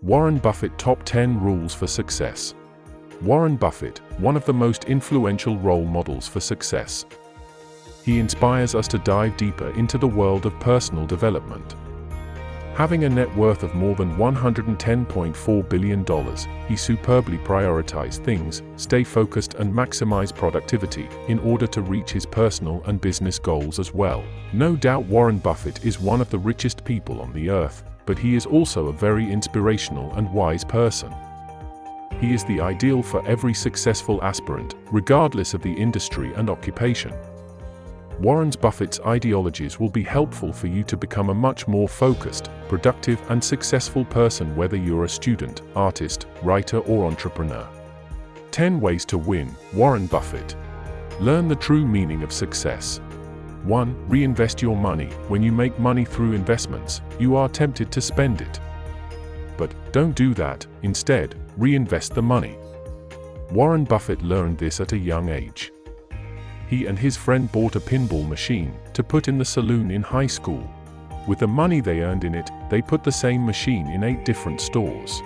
Warren Buffett Top 10 Rules for Success. Warren Buffett, one of the most influential role models for success. He inspires us to dive deeper into the world of personal development. Having a net worth of more than $110.4 billion, he superbly prioritizes things, stay focused and maximize productivity in order to reach his personal and business goals as well. No doubt Warren Buffett is one of the richest people on the earth, but he is also a very inspirational and wise person. He is the ideal for every successful aspirant, regardless of the industry and occupation. Warren Buffett's ideologies will be helpful for you to become a much more focused, productive and successful person, whether you're a student, artist, writer or entrepreneur. 10 Ways to Win, Warren Buffett. Learn the true meaning of success. 1. Reinvest your money. When you make money through investments, you are tempted to spend it. But don't do that. Instead, reinvest the money. Warren Buffett learned this at a young age. He and his friend bought a pinball machine to put in the saloon in high school. With the money they earned in it, they put the same machine in 8 different stores.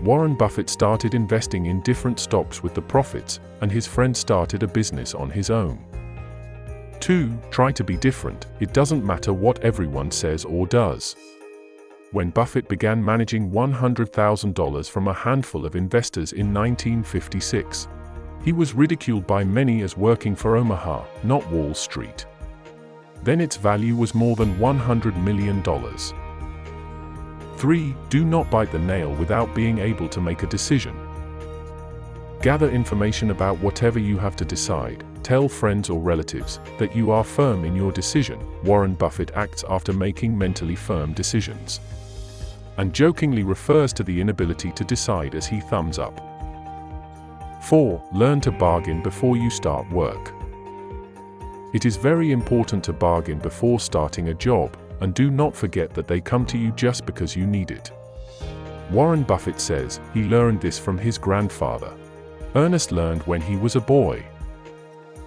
Warren Buffett started investing in different stocks with the profits, and his friend started a business on his own. 2. Try to be different. It doesn't matter what everyone says or does. When Buffett began managing $100,000 from a handful of investors in 1956, he was ridiculed by many as working for Omaha, not Wall Street. Then its value was more than $100 million. 3. Do not bite the nail without being able to make a decision. Gather information about whatever you have to decide. Tell friends or relatives that you are firm in your decision. Warren Buffett acts after making mentally firm decisions, and jokingly refers to the inability to decide as he thumbs up. 4. Learn to bargain before you start work. It is very important to bargain before starting a job, and do not forget that they come to you just because you need it. Warren Buffett says he learned this from his grandfather. Ernest learned when he was a boy.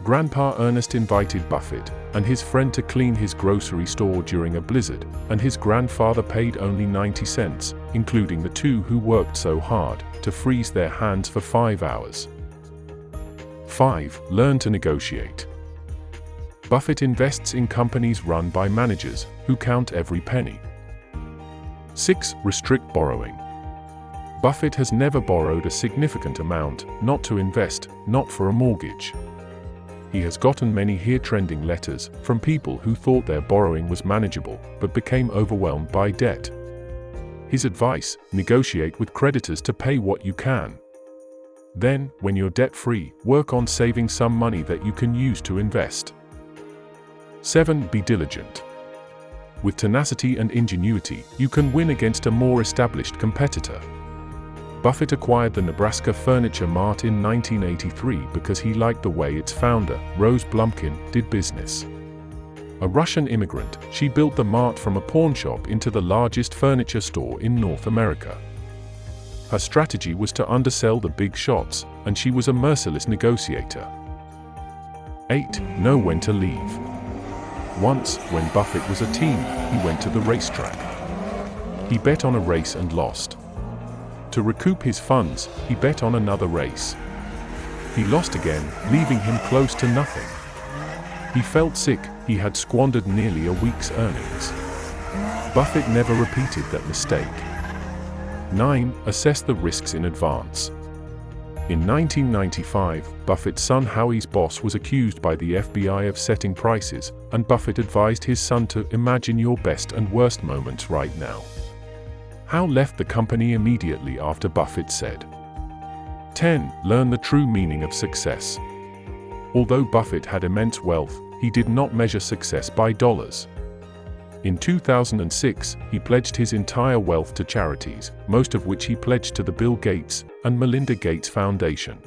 Grandpa Ernest invited Buffett and his friend to clean his grocery store during a blizzard, and his grandfather paid only 90 cents, including the two who worked so hard to freeze their hands for 5 hours. 5. Learn to negotiate. Buffett invests in companies run by managers who count every penny. 6. Restrict borrowing. Buffett has never borrowed a significant amount, not to invest, not for a mortgage. He has gotten many trending letters from people who thought their borrowing was manageable, but became overwhelmed by debt. His advice: negotiate with creditors to pay what you can. Then, when you're debt-free, work on saving some money that you can use to invest. 7. Be diligent. With tenacity and ingenuity, you can win against a more established competitor. Buffett acquired the Nebraska Furniture Mart in 1983 because he liked the way its founder, Rose Blumkin, did business. A Russian immigrant, she built the mart from a pawnshop into the largest furniture store in North America. Her strategy was to undersell the big shots, and she was a merciless negotiator. 8. Know when to leave. Once, when Buffett was a teen, he went to the racetrack. He bet on a race and lost. To recoup his funds, he bet on another race. He lost again, leaving him close to nothing. He felt sick. He had squandered nearly a week's earnings. Buffett never repeated that mistake. 9. Assess the risks in advance. In 1995, Buffett's son Howie's boss was accused by the FBI of setting prices, and Buffett advised his son to imagine your best and worst moments right now. Howe left the company immediately after Buffett said. 10. Learn the true meaning of success. Although Buffett had immense wealth, he did not measure success by dollars. In 2006, he pledged his entire wealth to charities, most of which he pledged to the Bill Gates and Melinda Gates Foundation.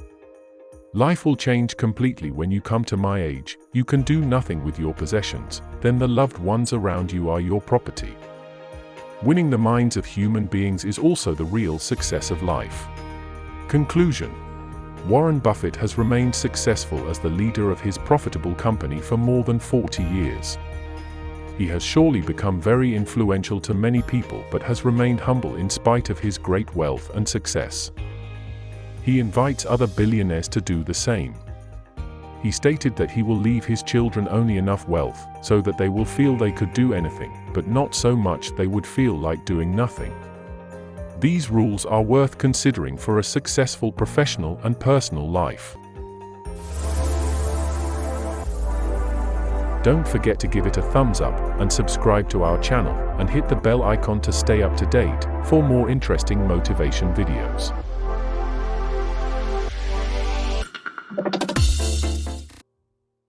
Life will change completely when you come to my age. You can do nothing with your possessions, then the loved ones around you are your property. Winning the minds of human beings is also the real success of life. Conclusion. Warren Buffett has remained successful as the leader of his profitable company for more than 40 years. He has surely become very influential to many people but has remained humble in spite of his great wealth and success. He invites other billionaires to do the same. He stated that he will leave his children only enough wealth so that they will feel they could do anything, but not so much they would feel like doing nothing. These rules are worth considering for a successful professional and personal life. Don't forget to give it a thumbs up and subscribe to our channel, and hit the bell icon to stay up to date for more interesting motivation videos.